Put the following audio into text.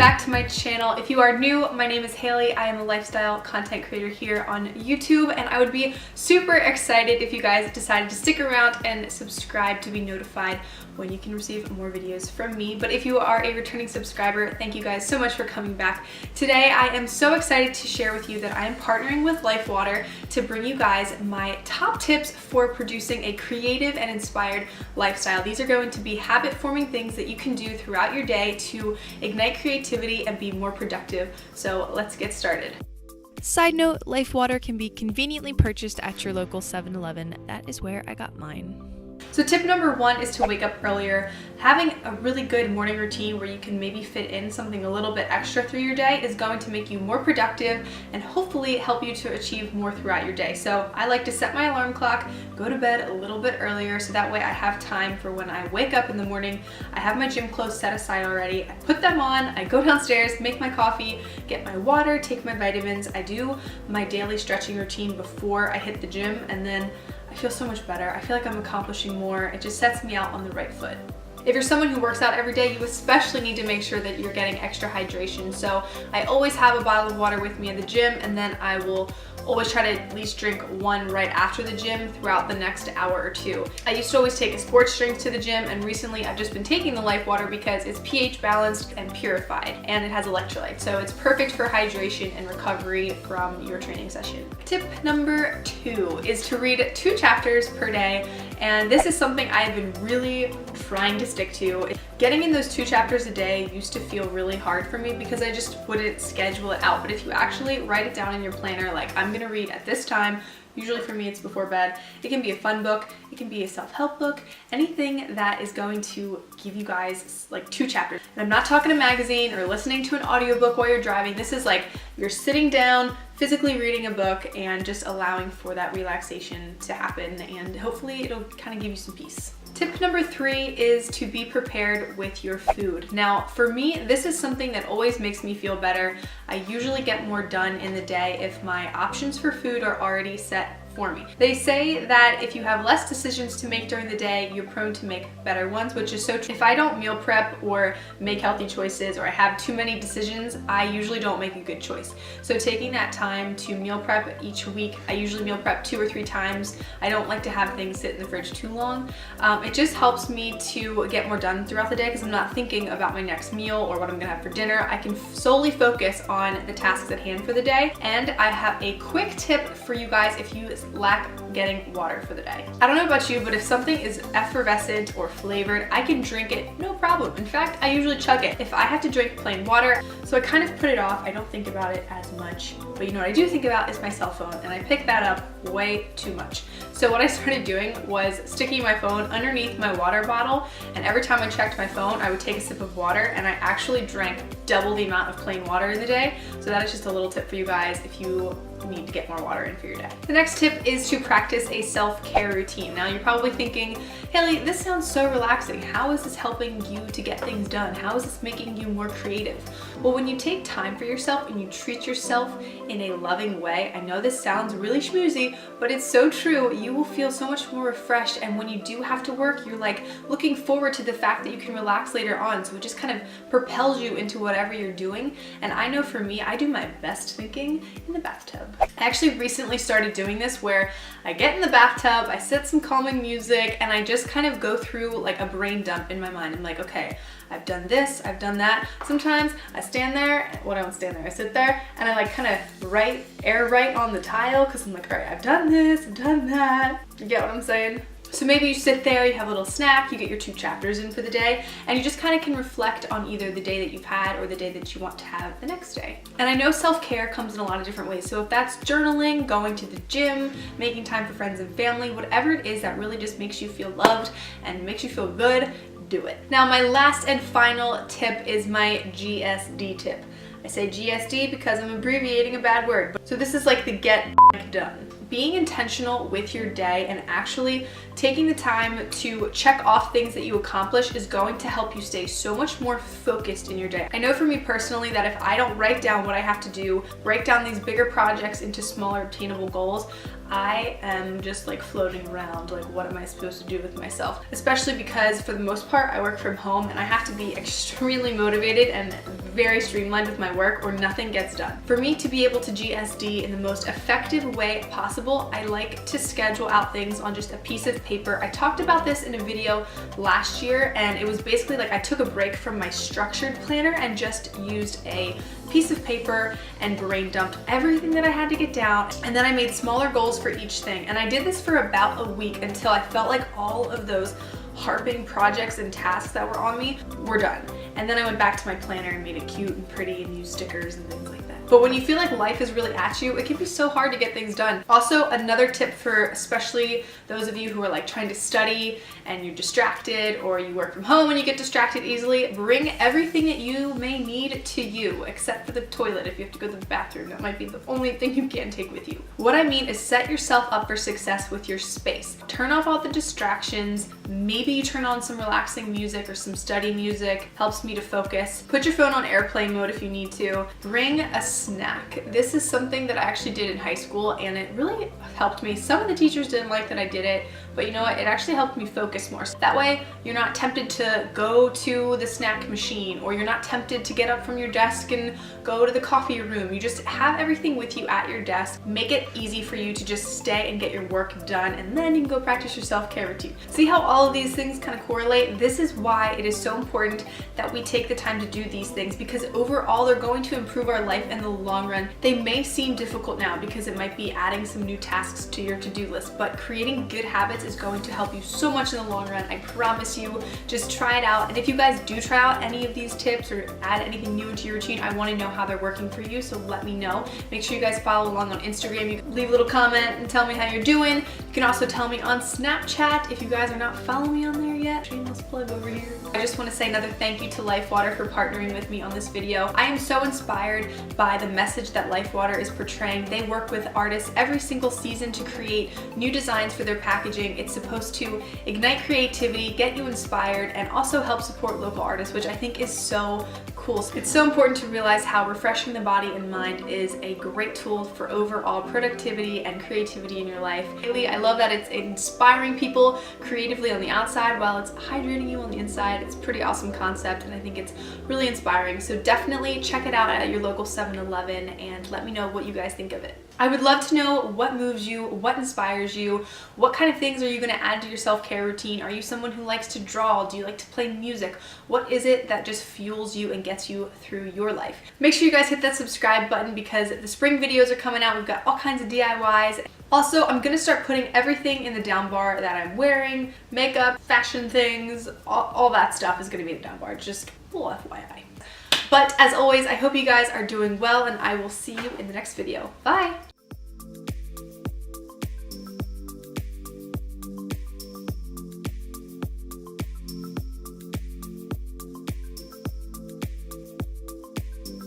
back to my channel. If you are new, my name is Haley. I am a lifestyle content creator here on YouTube, and I would be super excited if you guys decided to stick around and subscribe to be notified when you can receive more videos from me. But if you are a returning subscriber, thank you guys so much for coming back. Today, I am so excited to share with you that I am partnering with LifeWater to bring you guys my top tips for producing a creative and inspired lifestyle. These are going to be habit-forming things that you can do throughout your day to ignite creativity and be more productive. So let's get started. Side note, LifeWater can be conveniently purchased at your local 7-Eleven. That is where I got mine. So tip number one is to wake up earlier. Having a really good morning routine where you can maybe fit in something a little bit extra through your day is going to make you more productive and hopefully help you to achieve more throughout your day. So I like to set my alarm clock, go to bed a little bit earlier so that way I have time for when I wake up in the morning. I have my gym clothes set aside already. I put them on, I go downstairs, make my coffee, get my water, take my vitamins. I do my daily stretching routine before I hit the gym, and then I feel so much better. I feel like I'm accomplishing more. It just sets me out on the right foot. If you're someone who works out every day, you especially need to make sure that you're getting extra hydration. So I always have a bottle of water with me at the gym, and then I will always try to at least drink one right after the gym throughout the next hour or two. I used to always take a sports drink to the gym, and recently I've just been taking the LifeWater because it's pH balanced and purified, and it has electrolytes. So it's perfect for hydration and recovery from your training session. Tip number 2 is to read 2 chapters per day, and this is something I've been really trying to stick to. Getting in those 2 chapters a day used to feel really hard for me because I just wouldn't schedule it out. But if you actually write it down in your planner, like I'm gonna read at this time, usually for me it's before bed. It can be a fun book, it can be a self-help book, anything that is going to give you guys like 2 chapters. And I'm not talking a magazine or listening to an audiobook while you're driving. This is like you're sitting down, physically reading a book, and just allowing for that relaxation to happen, and hopefully it'll kind of give you some peace. Tip number 3 is to be prepared with your food. Now, for me, this is something that always makes me feel better. I usually get more done in the day if my options for food are already set for me. They say that if you have less decisions to make during the day, you're prone to make better ones, which is so true. If I don't meal prep or make healthy choices, or I have too many decisions, I usually don't make a good choice. So taking that time to meal prep each week, I usually meal prep 2 or 3 times. I don't like to have things sit in the fridge too long. It just helps me to get more done throughout the day because I'm not thinking about my next meal or what I'm gonna have for dinner. I can solely focus on the tasks at hand for the day. And I have a quick tip for you guys if you lack getting water for the day. I don't know about you, but if something is effervescent or flavored, I can drink it no problem. In fact, I usually chug it if I have to drink plain water. So I kind of put it off. I don't think about it as much. But you know what I do think about is my cell phone, and I pick that up way too much. So what I started doing was sticking my phone underneath my water bottle, and every time I checked my phone, I would take a sip of water, and I actually drank double the amount of plain water in the day. So that is just a little tip for you guys if you need to get more water in for your day. The next tip is to practice a self-care routine. Now you're probably thinking, Haley, this sounds so relaxing. How is this helping you to get things done? How is this making you more creative? Well, when you take time for yourself and you treat yourself in a loving way, I know this sounds really schmoozy, but it's so true. You will feel so much more refreshed, and when you do have to work, you're like looking forward to the fact that you can relax later on. So it just kind of propels you into whatever you're doing. And I know for me, I do my best thinking in the bathtub. I actually recently started doing this where I get in the bathtub, I set some calming music, and I just kind of go through like a brain dump in my mind. I'm like, okay, I've done this, I've done that. Sometimes I stand there, well, I don't stand there, I sit there, and I like kind of write on the tile because I'm like, all right, I've done this, I've done that. You get what I'm saying? So maybe you sit there, you have a little snack, you get your 2 chapters in for the day, and you just kind of can reflect on either the day that you've had or the day that you want to have the next day. And I know self-care comes in a lot of different ways. So if that's journaling, going to the gym, making time for friends and family, whatever it is that really just makes you feel loved and makes you feel good, do it. Now my last and final tip is my GSD tip. I say GSD because I'm abbreviating a bad word. So this is like the get done. Being intentional with your day and actually taking the time to check off things that you accomplish is going to help you stay so much more focused in your day. I know for me personally that if I don't write down what I have to do, break down these bigger projects into smaller obtainable goals, I am just like floating around, like what am I supposed to do with myself? Especially because for the most part I work from home and I have to be extremely motivated and very streamlined with my work or nothing gets done. For me to be able to GSD in the most effective way possible, I like to schedule out things on just a piece of paper. I talked about this in a video last year, and it was basically like I took a break from my structured planner and just used a piece of paper and brain dumped everything that I had to get down, and then I made smaller goals for each thing. And I did this for about a week until I felt like all of those harping projects and tasks that were on me were done. And then I went back to my planner and made it cute and pretty and used stickers and things like that. But when you feel like life is really at you, it can be so hard to get things done. Also, another tip for especially those of you who are like trying to study and you're distracted, or you work from home and you get distracted easily, bring everything that you may need to you, except for the toilet. If you have to go to the bathroom, that might be the only thing you can take with you. What I mean is set yourself up for success with your space. Turn off all the distractions. Maybe you turn on some relaxing music or some study music. Helps me to focus. Put your phone on airplane mode if you need to. Bring a snack. This is something that I actually did in high school, and it really helped me. Some of the teachers didn't like that I did it, but you know what? It actually helped me focus more. So that way you're not tempted to go to the snack machine, or you're not tempted to get up from your desk and go to the coffee room. You just have everything with you at your desk. Make it easy for you to just stay and get your work done, and then you can go practice your self-care routine. See how all of these things kind of correlate? This is why it is so important that we take the time to do these things, because overall they're going to improve our life in the long run. They may seem difficult now because it might be adding some new tasks to your to-do list, but creating good habits is going to help you so much in the long run. I promise you. Just try it out. And if you guys do try out any of these tips or add anything new into your routine, I want to know how they're working for you, so let me know. Make sure you guys follow along on Instagram. You can leave a little comment and tell me how you're doing. You can also tell me on Snapchat if you guys are not following me on there yet. Shameless plug over here. I just want to say another thank you to LifeWater for partnering with me on this video. I am so inspired by the message that LifeWater is portraying. They work with artists every single season to create new designs for their packaging. It's supposed to ignite creativity, get you inspired, and also help support local artists, which I think is so cool. It's so important to realize how refreshing the body and mind is a great tool for overall productivity and creativity in your life. Really, I love that it's inspiring people creatively on the outside while it's hydrating you on the inside. It's a pretty awesome concept, and I think it's really inspiring. So definitely check it out at your local 7-Eleven and let me know what you guys think of it. I would love to know what moves you, what inspires you, what kind of things are you going to add to your self-care routine? Are you someone who likes to draw? Do you like to play music? What is it that just fuels you and gets you through your life? Make sure you guys hit that subscribe button, because the spring videos are coming out. We've got all kinds of DIYs. Also, I'm going to start putting everything in the down bar that I'm wearing, makeup, fashion things, all that stuff is going to be in the down bar. Just a little FYI. But as always, I hope you guys are doing well, and I will see you in the next video. Bye!